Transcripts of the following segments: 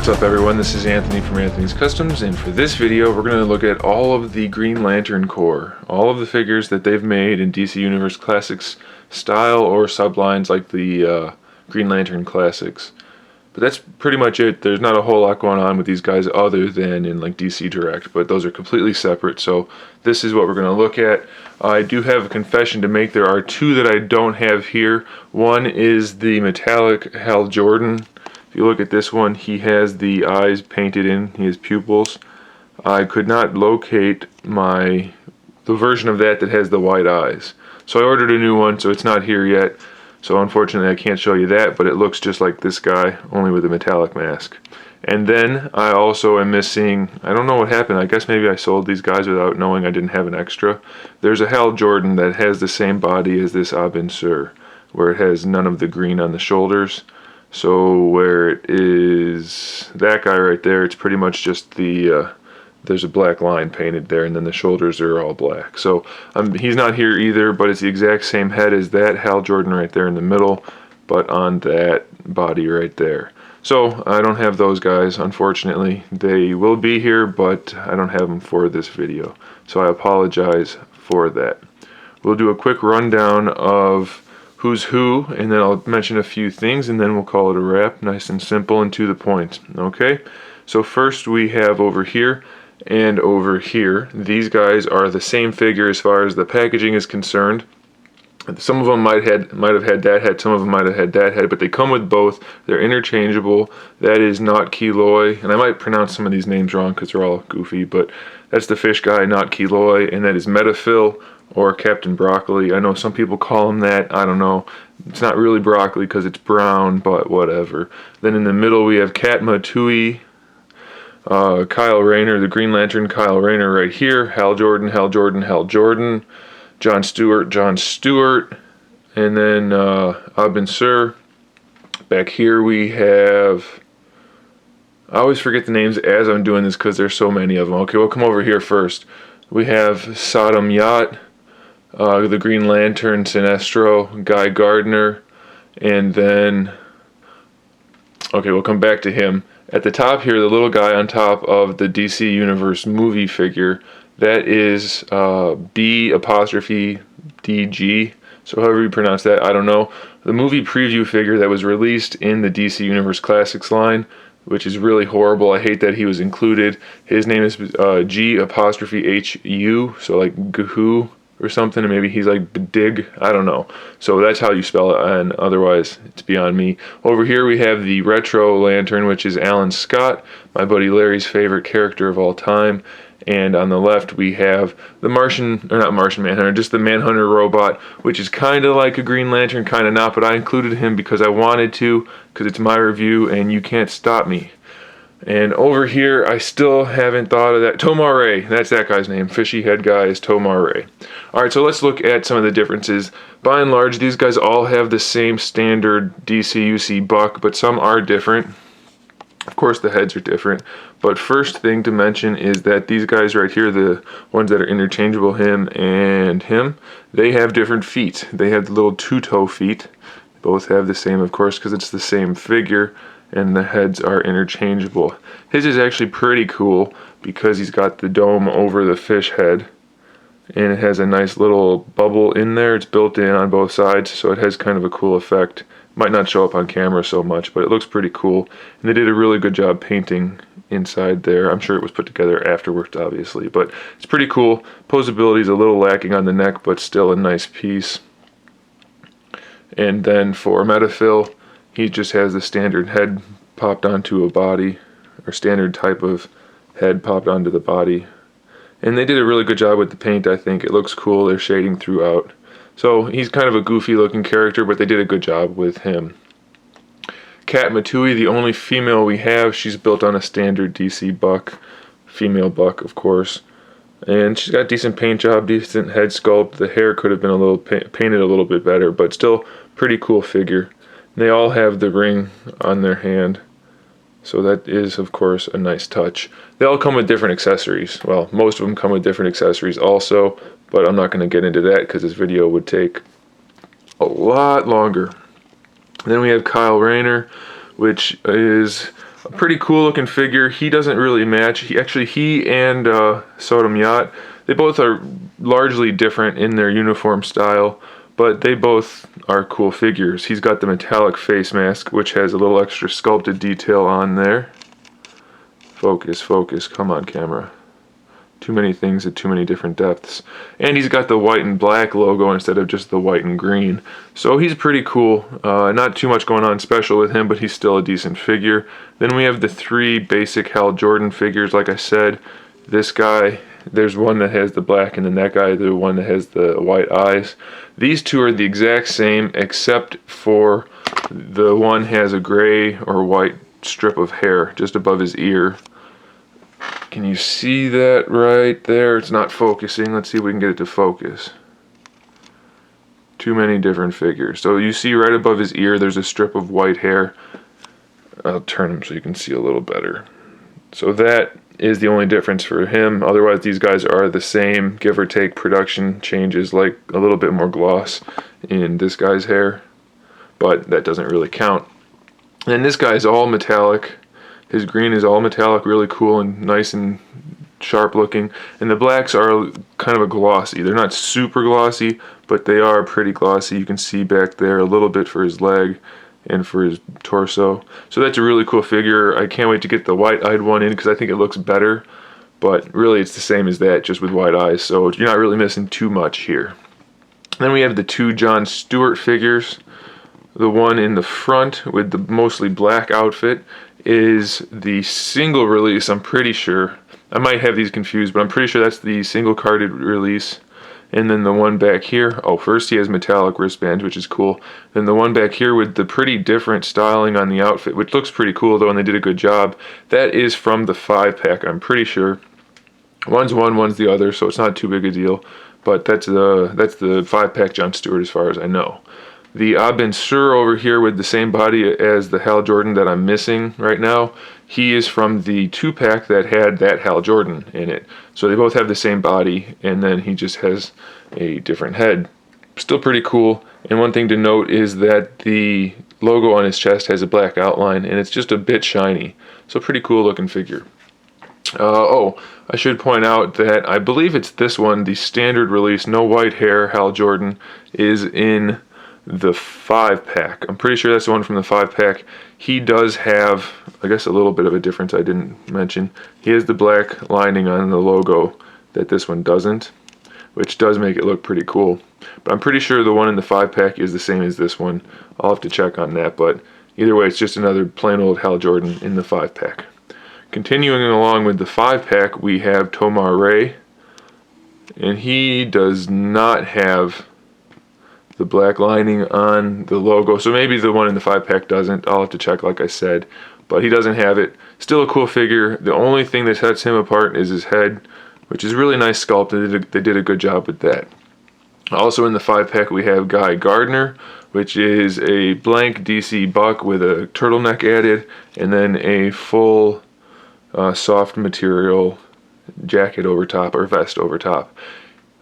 What's up everyone, this is Anthony from Anthony's Customs, and for this video we're going to look at all of the Green Lantern Corps. All of the figures that they've made in DC Universe Classics style or sublines like the Green Lantern Classics. But that's pretty much it. There's not a whole lot going on with these guys other than in like DC Direct, but those are completely separate, so this is what we're going to look at. I do have a confession to make. There are two that I don't have here. One is the metallic Hal Jordan. If you look at this one, he has the eyes painted in, he has pupils. I could not locate the version of that has the white eyes. So I ordered a new one, so it's not here yet. So unfortunately I can't show you that, but it looks just like this guy, only with a metallic mask. And then I also am missing, I don't know what happened, I guess maybe I sold these guys without knowing I didn't have an extra. There's a Hal Jordan that has the same body as this Abin Sur, where it has none of the green on the shoulders. So where it is that guy right there, it's pretty much just there's a black line painted there, and then the shoulders are all black. So he's not here either, but it's the exact same head as that Hal Jordan right there in the middle, but on that body right there. So I don't have those guys, unfortunately. They will be here, but I don't have them for this video. So I apologize for that. We'll do a quick rundown of who's who, and then I'll mention a few things, and then we'll call it a wrap. Nice and simple and to the point. Okay, so first we have over here and over here. These guys are the same figure as far as the packaging is concerned. Some of them might have had that head, some of them might have had that head, but they come with both. They're interchangeable. That is not Kilowog, and I might pronounce some of these names wrong because they're all goofy, but that's the fish guy, not Kilowog, and that is Metaphil or Captain Broccoli. I know some people call him that. I don't know. It's not really broccoli because it's brown, but whatever. Then in the middle we have Toma Ray, Kyle Rayner, the Green Lantern Kyle Rayner right here, Hal Jordan, Hal Jordan, Hal Jordan, John Stewart, and then Abin Sur. Back here we have, I always forget the names as I'm doing this because there's so many of them. Okay, we'll come over here first. We have Sodom Yacht, the Green Lantern, Sinestro, Guy Gardner, and then, okay, we'll come back to him. At the top here, the little guy on top of the DC Universe movie figure, that is B''DG, so however you pronounce that, I don't know. The movie preview figure that was released in the DC Universe Classics line, which is really horrible. I hate that he was included. His name is G''HU, so like Gahoo or something, and maybe he's like Dig, I don't know. So that's how you spell it, and otherwise it's beyond me. Over here we have the Retro Lantern, which is Alan Scott, my buddy Larry's favorite character of all time. And on the left we have the not Martian Manhunter, just the Manhunter robot, which is kind of like a Green Lantern, kind of not, but I included him because I wanted to, because it's my review and you can't stop me. And over here, I still haven't thought of that. Toma Ray, that's that guy's name. Fishy head guy is Toma Ray. Alright, so let's look at some of the differences. By and large, these guys all have the same standard DCUC buck, but some are different. Of course, the heads are different. But first thing to mention is that these guys right here, the ones that are interchangeable, him and him, they have different feet. They have the little two-toe feet. Both have the same, of course, because it's the same figure, and the heads are interchangeable. His is actually pretty cool because he's got the dome over the fish head, and it has a nice little bubble in there. It's built in on both sides, so it has kind of a cool effect. Might not show up on camera so much, but it looks pretty cool. And they did a really good job painting inside there. I'm sure it was put together afterwards, obviously, but it's pretty cool. Posability is a little lacking on the neck, but still a nice piece. And then for Metaphil, he just has the standard head popped onto a body, or standard type of head popped onto the body. And they did a really good job with the paint, I think. It looks cool. They're shading throughout. So he's kind of a goofy looking character, but they did a good job with him. Toma Ray, the only female we have, she's built on a standard DC buck, female buck of course. And she's got decent paint job, decent head sculpt. The hair could have been a little painted a little bit better, but still pretty cool figure. And they all have the ring on their hand, so that is of course a nice touch. They all come with different accessories. Well, most of them come with different accessories also, but I'm not going to get into that because this video would take a lot longer. Then we have Kyle Rayner, which is A pretty cool looking figure. He doesn't really match. He and Sodom Yacht, they both are largely different in their uniform style, but they both are cool figures. He's got the metallic face mask, which has a little extra sculpted detail on there. Focus, focus, come on camera. Too many things at too many different depths. And he's got the white and black logo instead of just the white and green. So he's pretty cool. Not too much going on special with him, but he's still a decent figure. Then we have the 3 basic Hal Jordan figures, like I said. This guy, there's one that has the black, and then that guy, the one that has the white eyes. These 2 are the exact same, except for the one has a gray or white strip of hair just above his ear. Can you see that right there? It's not focusing. Let's see if we can get it to focus. Too many different figures. So you see right above his ear there's a strip of white hair. I'll turn him so you can see a little better. So that is the only difference for him. Otherwise these guys are the same, give or take. Production changes, like a little bit more gloss in this guy's hair, but that doesn't really count. And this guy's all metallic. His green is all metallic, really cool and nice and sharp looking. And the blacks are kind of a glossy. They're not super glossy, but they are pretty glossy. You can see back there a little bit for his leg and for his torso. So that's a really cool figure. I can't wait to get the white-eyed one in because I think it looks better. But really it's the same as that, just with white eyes. So you're not really missing too much here. Then we have the 2 Jon Stewart figures. The one in the front with the mostly black outfit is the single release, I'm pretty sure. I might have these confused, but I'm pretty sure that's the single carded release. And then the one back here, oh, first he has metallic wristbands, which is cool. Then the one back here with the pretty different styling on the outfit, which looks pretty cool though, and they did a good job. That is from the 5-pack, I'm pretty sure. One's one, one's the other, so it's not too big a deal. But that's the 5-pack Jon Stewart as far as I know. The Abin Sur over here with the same body as the Hal Jordan that I'm missing right now, he is from the 2-pack that had that Hal Jordan in it. So they both have the same body, and then he just has a different head. Still pretty cool. And one thing to note is that the logo on his chest has a black outline, and it's just a bit shiny. So pretty cool looking figure. Oh, I should point out that I believe it's this one, the standard release, no white hair Hal Jordan, is in the 5-pack. I'm pretty sure that's the one from the 5-pack. He does have, I guess, a little bit of a difference I didn't mention. He has the black lining on the logo that this one doesn't, which does make it look pretty cool. But I'm pretty sure the one in the 5-pack is the same as this one. I'll have to check on that, but either way, it's just another plain old Hal Jordan in the 5-pack. Continuing along with the 5-pack, we have Toma Ray, and he does not have the black lining on the logo, so maybe the one in the 5-pack doesn't. I'll have to check, like I said, but he doesn't have it. Still a cool figure. The only thing that sets him apart is his head, which is really nice sculpted. They did a good job with that. Also in the 5-pack we have Guy Gardner, which is a blank DC buck with a turtleneck added, and then a full soft material jacket over top, or vest over top.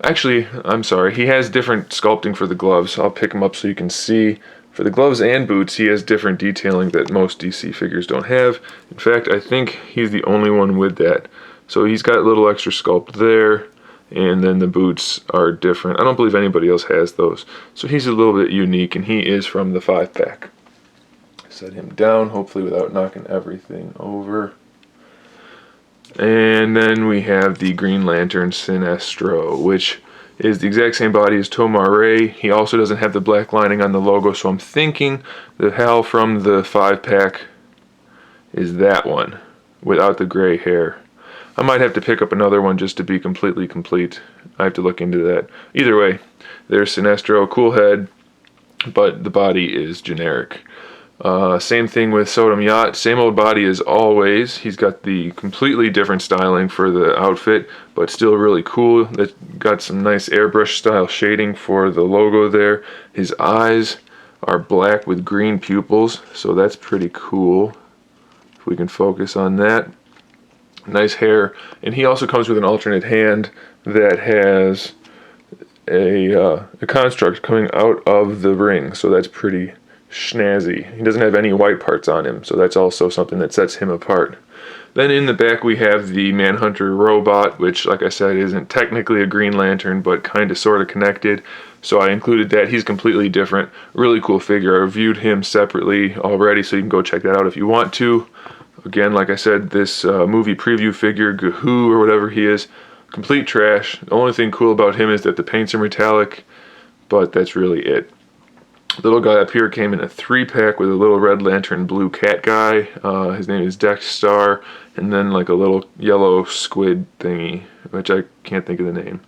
Actually, I'm sorry, he has different sculpting for the gloves. I'll pick him up so you can see. For the gloves and boots, he has different detailing that most DC figures don't have. In fact, I think he's the only one with that. So he's got a little extra sculpt there, and then the boots are different. I don't believe anybody else has those. So he's a little bit unique, and he is from the 5-pack. Set him down, hopefully without knocking everything over. And then we have the Green Lantern Sinestro, which is the exact same body as Toma Ray. He also doesn't have the black lining on the logo, so I'm thinking the Hal from the 5-pack is that one, without the gray hair. I might have to pick up another one just to be completely complete. I have to look into that. Either way, there's Sinestro, cool head, but the body is generic. Same thing with Sodom Yacht, same old body as always. He's got the completely different styling for the outfit, but still really cool. That got some nice airbrush style shading for the logo there. His eyes are black with green pupils, so that's pretty cool. If we can focus on that. Nice hair, and he also comes with an alternate hand that has a construct coming out of the ring, so that's pretty snazzy. He doesn't have any white parts on him, so that's also something that sets him apart. Then in the back we have the Manhunter robot, which, like I said, isn't technically a Green Lantern, but kind of sort of connected. So I included that. He's completely different. Really cool figure. I reviewed him separately already, so you can go check that out if you want to. Again, like I said, this movie preview figure, Gahoo or whatever he is, complete trash. The only thing cool about him is that the paints are metallic, but that's really it. Little guy up here came in a 3-pack with a little Red Lantern blue cat guy. His name is Dexstar, and then like a little yellow squid thingy, which I can't think of the name.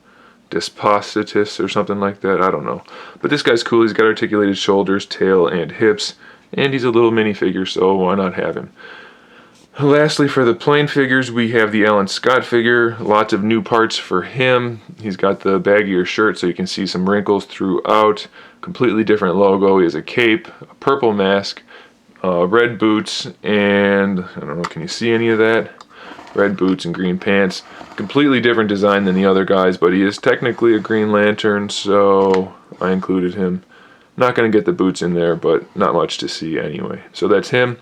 Dispositus or something like that, I don't know. But this guy's cool. He's got articulated shoulders, tail, and hips, and he's a little minifigure, so why not have him? Lastly, for the plain figures, we have the Alan Scott figure. Lots of new parts for him. He's got the baggier shirt so you can see some wrinkles throughout. Completely different logo. He has a cape, a purple mask, red boots, and I don't know, can you see any of that? Red boots and green pants. Completely different design than the other guys, but he is technically a Green Lantern, so I included him. Not going to get the boots in there, but not much to see anyway. So that's him.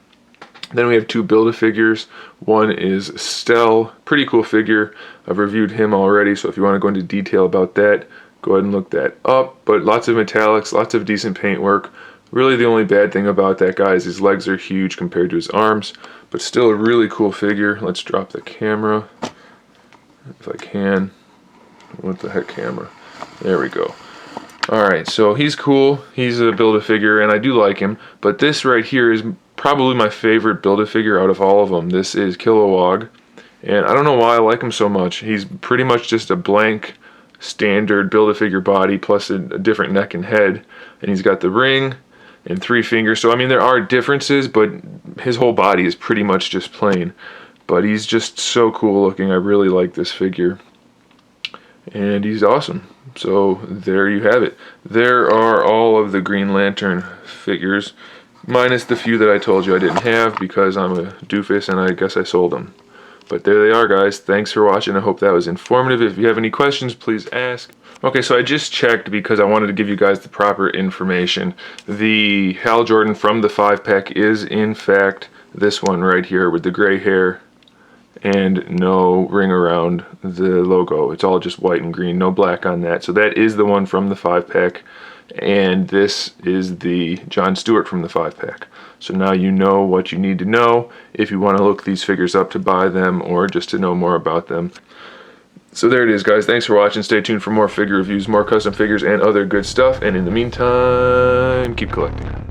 Then we have 2 Build-A-Figures. One is Stell, pretty cool figure. I've reviewed him already, so if you want to go into detail about that, go ahead and look that up. But lots of metallics, lots of decent paintwork. Really the only bad thing about that guy is his legs are huge compared to his arms, but still a really cool figure. Let's drop the camera, if I can. What the heck camera? There we go. Alright, so he's cool. He's a Build-A-Figure, and I do like him, but this right here is probably my favorite Build-A-Figure out of all of them. This is Kilowog, and I don't know why I like him so much. He's pretty much just a blank, standard Build-A-Figure body plus a different neck and head, and he's got the ring and 3 fingers. So I mean, there are differences, but his whole body is pretty much just plain. But he's just so cool looking. I really like this figure, and he's awesome. So there you have it. There are all of the Green Lantern figures, minus the few that I told you I didn't have because I'm a doofus and I guess I sold them. But there they are, guys. Thanks for watching. I hope that was informative. If you have any questions, please ask. Okay, so I just checked because I wanted to give you guys the proper information. The Hal Jordan from the 5-pack is in fact this one right here with the gray hair and no ring around the logo. It's all just white and green, no black on that. So that is the one from the 5-pack, and this is the John Stewart from the 5-pack. So now you know what you need to know if you want to look these figures up to buy them or just to know more about them. So there it is, guys. Thanks for watching. Stay tuned for more figure reviews, more custom figures, and other good stuff. And in the meantime, keep collecting.